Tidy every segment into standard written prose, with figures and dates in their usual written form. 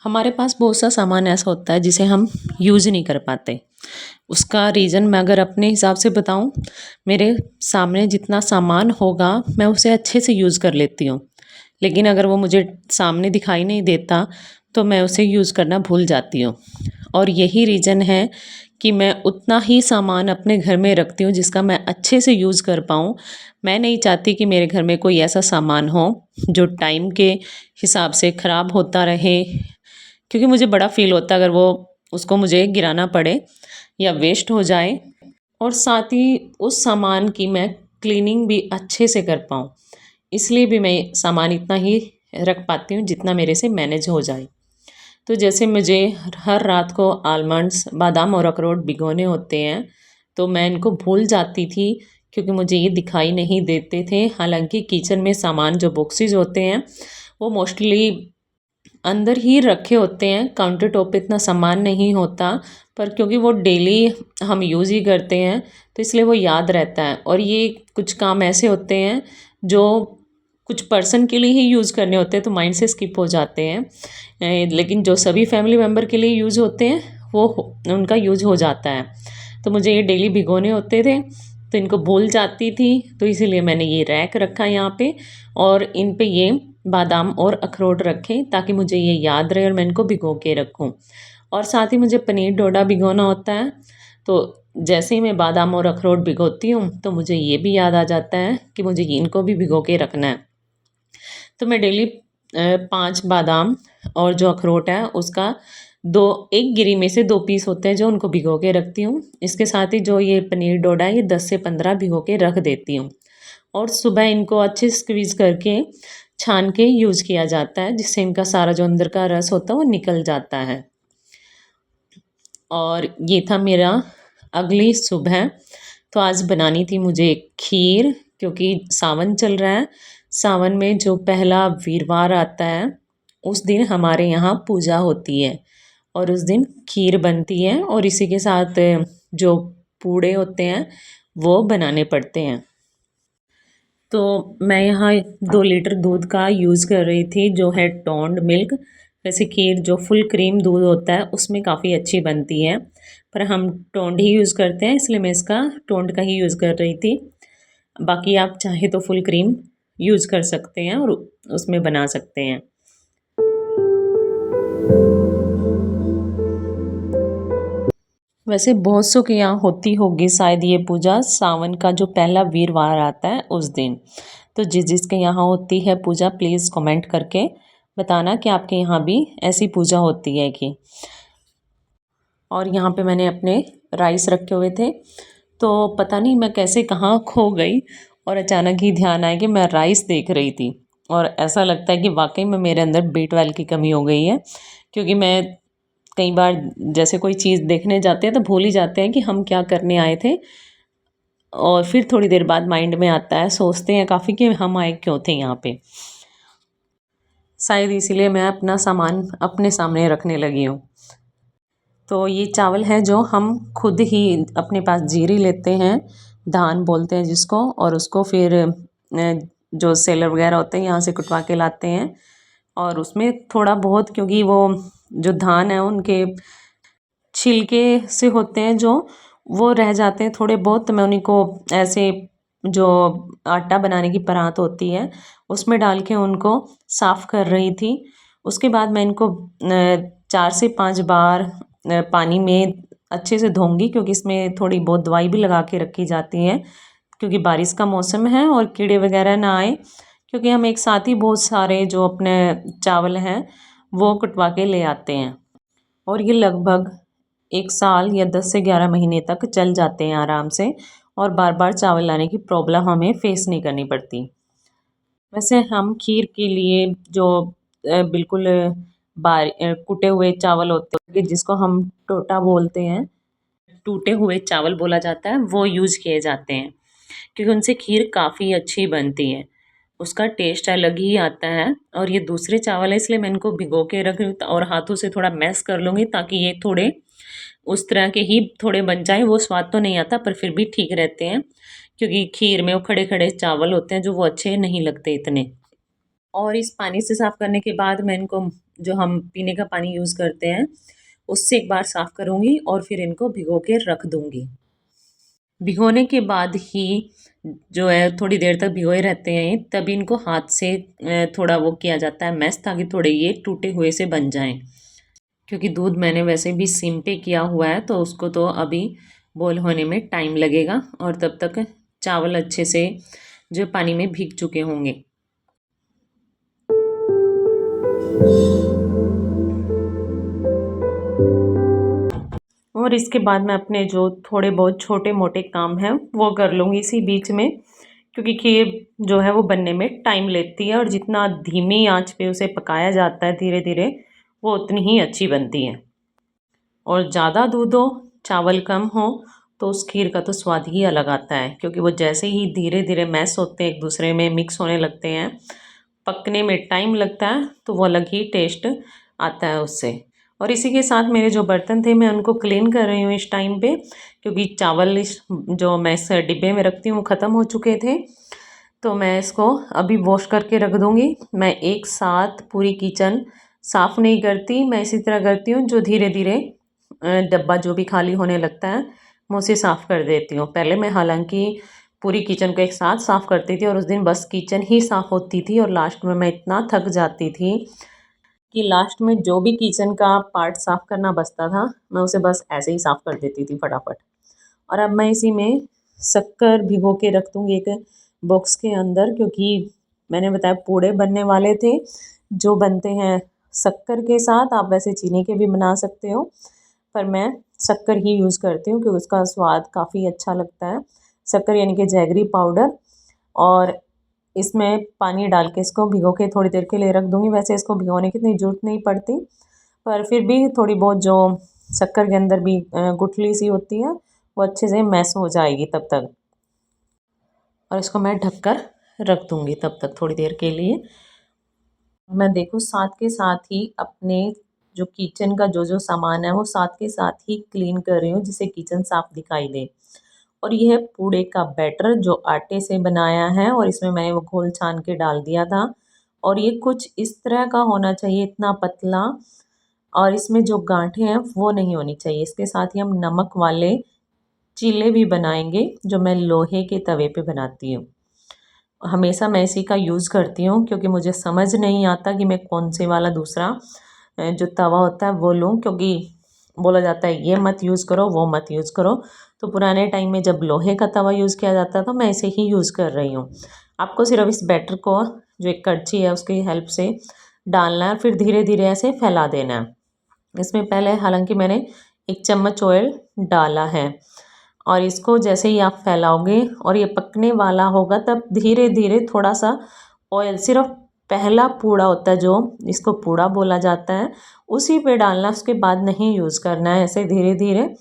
हमारे पास बहुत सा सामान ऐसा होता है जिसे हम यूज़ नहीं कर पाते। उसका रीज़न मैं अगर अपने हिसाब से बताऊँ, मेरे सामने जितना सामान होगा मैं उसे अच्छे से यूज़ कर लेती हूँ। लेकिन अगर वो मुझे सामने दिखाई नहीं देता तो मैं उसे यूज़ करना भूल जाती हूँ। और यही रीज़न है कि मैं उतना ही सामान अपने घर में रखती हूँ जिसका मैं अच्छे से यूज़ कर पाऊँ। मैं नहीं चाहती कि मेरे घर में कोई ऐसा सामान हो जो टाइम के हिसाब से ख़राब होता रहे, क्योंकि मुझे बड़ा फ़ील होता है अगर वो उसको मुझे गिराना पड़े या वेस्ट हो जाए। और साथ ही उस सामान की मैं क्लीनिंग भी अच्छे से कर पाऊँ, इसलिए भी मैं सामान इतना ही रख पाती हूँ जितना मेरे से मैनेज हो जाए। तो जैसे मुझे हर रात को आलमंड्स, बादाम और अखरोट भिगोने होते हैं, तो मैं इनको भूल जाती थी क्योंकि मुझे ये दिखाई नहीं देते थे। हालाँकि किचन में सामान जो बॉक्सेस होते हैं, वो मोस्टली अंदर ही रखे होते हैं, काउंटर टॉप पे इतना सामान नहीं होता, पर क्योंकि वो डेली हम यूज़ ही करते हैं तो इसलिए वो याद रहता है। और ये कुछ काम ऐसे होते हैं जो कुछ पर्सन के लिए ही यूज़ करने होते हैं तो माइंड से स्किप हो जाते हैं। लेकिन जो सभी फैमिली मेम्बर के लिए यूज़ होते हैं वो उनका यूज़ हो जाता है। तो मुझे ये डेली भिगोने होते थे तो इनको भूल जाती थी, तो इसीलिए मैंने ये रैक रखा यहाँ पे और इन पे ये बादाम और अखरोट रखे ताकि मुझे ये याद रहे और मैं इनको भिगो के रखूँ। और साथ ही मुझे पनीर डोडा भिगोना होता है, तो जैसे ही मैं बादाम और अखरोट भिगोती हूँ तो मुझे ये भी याद आ जाता है कि मुझे इनको भी भिगो के रखना है। तो मैं डेली 5 बादाम और जो अखरोट है उसका 2 एक गिरी में से 2 पीस होते हैं जो उनको भिगो के रखती हूँ। इसके साथ ही जो ये पनीर डोडा है ये 10 से 15 भिगो के रख देती हूँ। और सुबह इनको अच्छे से स्क्वीज़ करके छान के यूज़ किया जाता है, जिससे इनका सारा जो अंदर का रस होता है वो निकल जाता है। और ये था मेरा अगली सुबह। तो आज बनानी थी मुझे खीर, क्योंकि सावन चल रहा है। सावन में जो पहला वीरवार आता है उस दिन हमारे यहाँ पूजा होती है और उस दिन खीर बनती है और इसी के साथ जो पूड़े होते हैं वो बनाने पड़ते हैं। तो मैं यहाँ 2 लीटर दूध का यूज़ कर रही थी जो है टोंड मिल्क। वैसे खीर जो फुल क्रीम दूध होता है उसमें काफ़ी अच्छी बनती है, पर हम टोंड ही यूज़ करते हैं इसलिए मैं इसका टोंड का ही यूज़ कर रही थी। बाकी आप चाहे तो फुल क्रीम यूज़ कर सकते हैं और उसमें बना सकते हैं। वैसे बहुत सौ के यहाँ होती होगी शायद ये पूजा सावन का जो पहला वीरवार आता है उस दिन। तो जिसके यहाँ होती है पूजा प्लीज़ कमेंट करके बताना कि आपके यहाँ भी ऐसी पूजा होती है कि। और यहाँ पे मैंने अपने राइस रखे हुए थे, तो पता नहीं मैं कैसे कहाँ खो गई और अचानक ही ध्यान आया कि मैं राइस देख रही थी। और ऐसा लगता है कि वाकई में मेरे अंदर B12 की कमी हो गई है, क्योंकि मैं कई बार जैसे कोई चीज़ देखने जाते हैं तो भूल ही जाते हैं कि हम क्या करने आए थे, और फिर थोड़ी देर बाद माइंड में आता है, सोचते हैं काफ़ी कि हम आए क्यों थे यहाँ पे। शायद इसीलिए मैं अपना सामान अपने सामने रखने लगी हूँ। तो ये चावल है जो हम खुद ही अपने पास जीरी लेते हैं, धान बोलते हैं जिसको, और उसको फिर जो सेलर वगैरह होते हैं यहाँ से कुटवा के लाते हैं। और उसमें थोड़ा बहुत, क्योंकि वो जो धान है उनके छिलके से होते हैं जो वो रह जाते हैं थोड़े बहुत, तो मैं उन्हीं को ऐसे जो आटा बनाने की परात होती है उसमें डाल के उनको साफ़ कर रही थी। उसके बाद मैं इनको 4 से 5 बार पानी में अच्छे से धोऊंगी, क्योंकि इसमें थोड़ी बहुत दवाई भी लगा के रखी जाती है, क्योंकि बारिश का मौसम है और कीड़े वगैरह ना आए। क्योंकि हम एक साथ ही बहुत सारे जो अपने चावल हैं वो कटवा के ले आते हैं, और ये लगभग 1 साल या 10 से 11 महीने तक चल जाते हैं आराम से, और बार बार चावल लाने की प्रॉब्लम हमें फेस नहीं करनी पड़ती। वैसे हम खीर के लिए जो बिल्कुल कुटे हुए चावल होते हैं जिसको हम टोटा बोलते हैं, टूटे हुए चावल बोला जाता है, वो यूज़ किए जाते हैं, क्योंकि उनसे खीर काफ़ी अच्छी बनती है। उसका टेस्ट अलग ही आता है। और ये दूसरे चावल है इसलिए मैं इनको भिगो के रख लूँ और हाथों से थोड़ा मैश कर लूँगी, ताकि ये थोड़े उस तरह के ही थोड़े बन जाएँ। वो स्वाद तो नहीं आता पर फिर भी ठीक रहते हैं, क्योंकि खीर में वो खड़े-खड़े चावल होते हैं जो वो अच्छे नहीं लगते इतने। और इस पानी से साफ़ करने के बाद मैं इनको, जो हम पीने का पानी यूज़ करते हैं, उससे एक बार साफ़ करूँगी और फिर इनको भिगो के रख दूँगी। भिगोने के बाद ही जो है थोड़ी देर तक भिगोए रहते हैं, तभी इनको हाथ से थोड़ा वो किया जाता है मैश, ताकि थोड़े ये टूटे हुए से बन जाएँ। क्योंकि दूध मैंने वैसे भी सिम पे किया हुआ है, तो उसको तो अभी बॉयल होने में टाइम लगेगा और तब तक चावल अच्छे से जो पानी में भीग चुके होंगे। और इसके बाद मैं अपने जो थोड़े बहुत छोटे मोटे काम हैं वो कर लूँगी इसी बीच में, क्योंकि खीर जो है वो बनने में टाइम लेती है और जितना धीमी आंच पे उसे पकाया जाता है धीरे धीरे, वो उतनी ही अच्छी बनती है। और ज़्यादा दूध हो, चावल कम हो, तो उस खीर का तो स्वाद ही अलग आता है, क्योंकि वो जैसे ही धीरे धीरे मैश होते हैं, एक दूसरे में मिक्स होने लगते हैं, पकने में टाइम लगता है, तो वो अलग ही टेस्ट आता है उससे। और इसी के साथ मेरे जो बर्तन थे मैं उनको क्लीन कर रही हूँ इस टाइम पे, क्योंकि चावल इस जो मैं इस डिब्बे में रखती हूँ वो ख़त्म हो चुके थे, तो मैं इसको अभी वॉश करके रख दूँगी। मैं एक साथ पूरी किचन साफ़ नहीं करती, मैं इसी तरह करती हूँ, जो धीरे धीरे डब्बा जो भी खाली होने लगता है मैं उसे साफ़ कर देती हूँ। पहले मैं हालांकि पूरी किचन को एक साथ साफ़ करती थी और उस दिन बस किचन ही साफ़ होती थी, और लास्ट में मैं इतना थक जाती थी कि लास्ट में जो भी किचन का पार्ट साफ़ करना बचता था मैं उसे बस ऐसे ही साफ़ कर देती थी फटाफट। और अब मैं इसी में शक्कर भिगो के रख दूँगी एक बॉक्स के अंदर, क्योंकि मैंने बताया पूड़े बनने वाले थे जो बनते हैं शक्कर के साथ। आप वैसे चीनी के भी बना सकते हो, पर मैं शक्कर ही यूज़ करती हूँ क्योंकि उसका स्वाद काफ़ी अच्छा लगता है। शक्कर यानी कि जैगरी पाउडर, और इसमें पानी डाल के इसको भिगो के थोड़ी देर के लिए रख दूँगी। वैसे इसको भिगोने की इतनी ज़रूरत नहीं पड़ती, पर फिर भी थोड़ी बहुत जो शक्कर के अंदर भी गुठली सी होती है वो अच्छे से मैश हो जाएगी तब तक। और इसको मैं ढककर रख दूँगी तब तक थोड़ी देर के लिए। मैं देखो साथ के साथ ही अपने जो किचन का जो सामान है वो साथ के साथ ही क्लीन कर रही हूँ, जिससे किचन साफ दिखाई दे। और यह पूड़े का बैटर जो आटे से बनाया है, और इसमें मैंने वो घोल छान के डाल दिया था, और ये कुछ इस तरह का होना चाहिए, इतना पतला, और इसमें जो गांठें हैं वो नहीं होनी चाहिए। इसके साथ ही हम नमक वाले चीले भी बनाएंगे, जो मैं लोहे के तवे पे बनाती हूँ। हमेशा मैं इसी का यूज़ करती हूँ, क्योंकि मुझे समझ नहीं आता कि मैं कौन से वाला दूसरा जो तवा होता है वो लूँ, क्योंकि बोला जाता है ये मत यूज़ करो वो मत यूज़ करो। तो पुराने टाइम में जब लोहे का तवा यूज़ किया जाता था, मैं इसे ही यूज़ कर रही हूँ। आपको सिर्फ इस बैटर को जो एक कड़छी है उसकी हेल्प से डालना है, फिर धीरे धीरे ऐसे फैला देना है। इसमें पहले हालांकि मैंने 1 चम्मच ऑयल डाला है, और इसको जैसे ही आप फैलाओगे और ये पकने वाला होगा, तब धीरे धीरे थोड़ा सा ऑयल, सिर्फ पहला पूड़ा होता है जो इसको पूड़ा बोला जाता है, उसी पे डालना, उसके बाद नहीं यूज़ करना है। ऐसे धीरे धीरे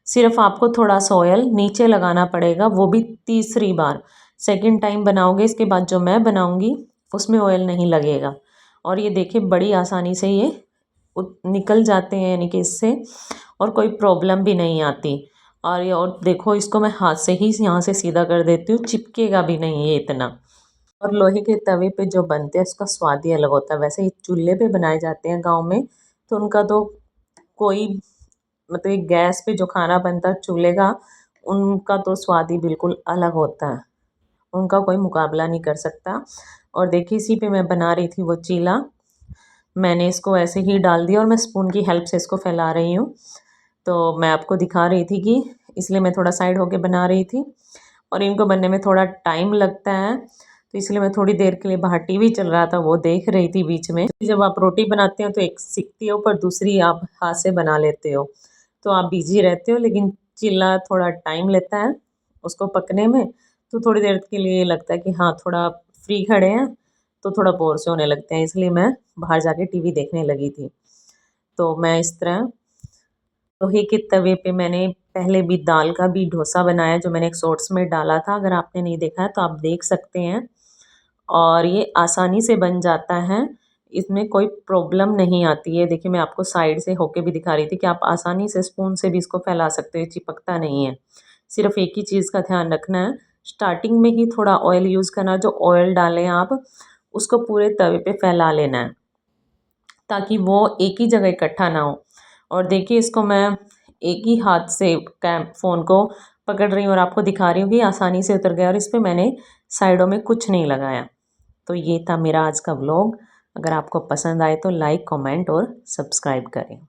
सिर्फ आपको थोड़ा सा ऑयल नीचे लगाना पड़ेगा, वो भी तीसरी बार। सेकंड टाइम बनाओगे इसके बाद जो मैं बनाऊंगी उसमें ऑयल नहीं लगेगा। और ये देखिए बड़ी आसानी से ये निकल जाते हैं, यानी कि इससे और कोई प्रॉब्लम भी नहीं आती। और ये, और देखो इसको मैं हाथ से ही यहाँ से सीधा कर देती हूँ, चिपकेगा भी नहीं ये इतना। और लोहे के तवे पे जो बनते हैं उसका स्वाद ही अलग होता है। वैसे ही चूल्हे पे बनाए जाते हैं गांव में, तो उनका तो कोई, मतलब ये गैस पे जो खाना बनता है चूल्हे का, उनका तो स्वाद ही बिल्कुल अलग होता है, उनका कोई मुकाबला नहीं कर सकता। और देखिए इसी पे मैं बना रही थी वो चीला, मैंने इसको ऐसे ही डाल दिया और मैं स्पून की हेल्प से इसको फैला रही हूँ। तो मैं आपको दिखा रही थी कि इसलिए मैं थोड़ा साइड होके बना रही थी, और इनको बनने में थोड़ा टाइम लगता है, तो इसलिए मैं थोड़ी देर के लिए बाहर टीवी चल रहा था वो देख रही थी बीच में। जब आप रोटी बनाते हो तो एक सीखती हो, पर दूसरी आप हाथ से बना लेते हो, तो आप बिजी रहते हो, लेकिन चिल्ला थोड़ा टाइम लेता है उसको पकने में। तो थोड़ी देर के लिए लगता है कि हाँ थोड़ा फ्री खड़े हैं, तो थोड़ा बोर से होने लगते हैं, इसलिए मैं बाहर जाके टीवी देखने लगी थी। तो मैं इस तरह लोहे के तवे पे मैंने पहले भी दाल का भी डोसा बनाया, जो मैंने एक शॉर्ट्स में डाला था, अगर आपने नहीं देखा है तो आप देख सकते हैं। और ये आसानी से बन जाता है, इसमें कोई प्रॉब्लम नहीं आती है। देखिए मैं आपको साइड से होके भी दिखा रही थी कि आप आसानी से स्पून से भी इसको फैला सकते हो, चिपकता नहीं है। सिर्फ एक ही चीज़ का ध्यान रखना है, स्टार्टिंग में ही थोड़ा ऑयल यूज़ करना, जो ऑयल डालें आप उसको पूरे तवे पे फैला लेना है ताकि वो एक ही जगह इकट्ठा ना हो। और देखिए इसको मैं एक ही हाथ से फ़ोन को पकड़ रही हूँ और आपको दिखा रही हूँ कि आसानी से उतर गया और इस पे मैंने साइडों में कुछ नहीं लगाया। तो ये था मेरा आज का व्लॉग। अगर आपको पसंद आए तो लाइक, कमेंट और सब्सक्राइब करें।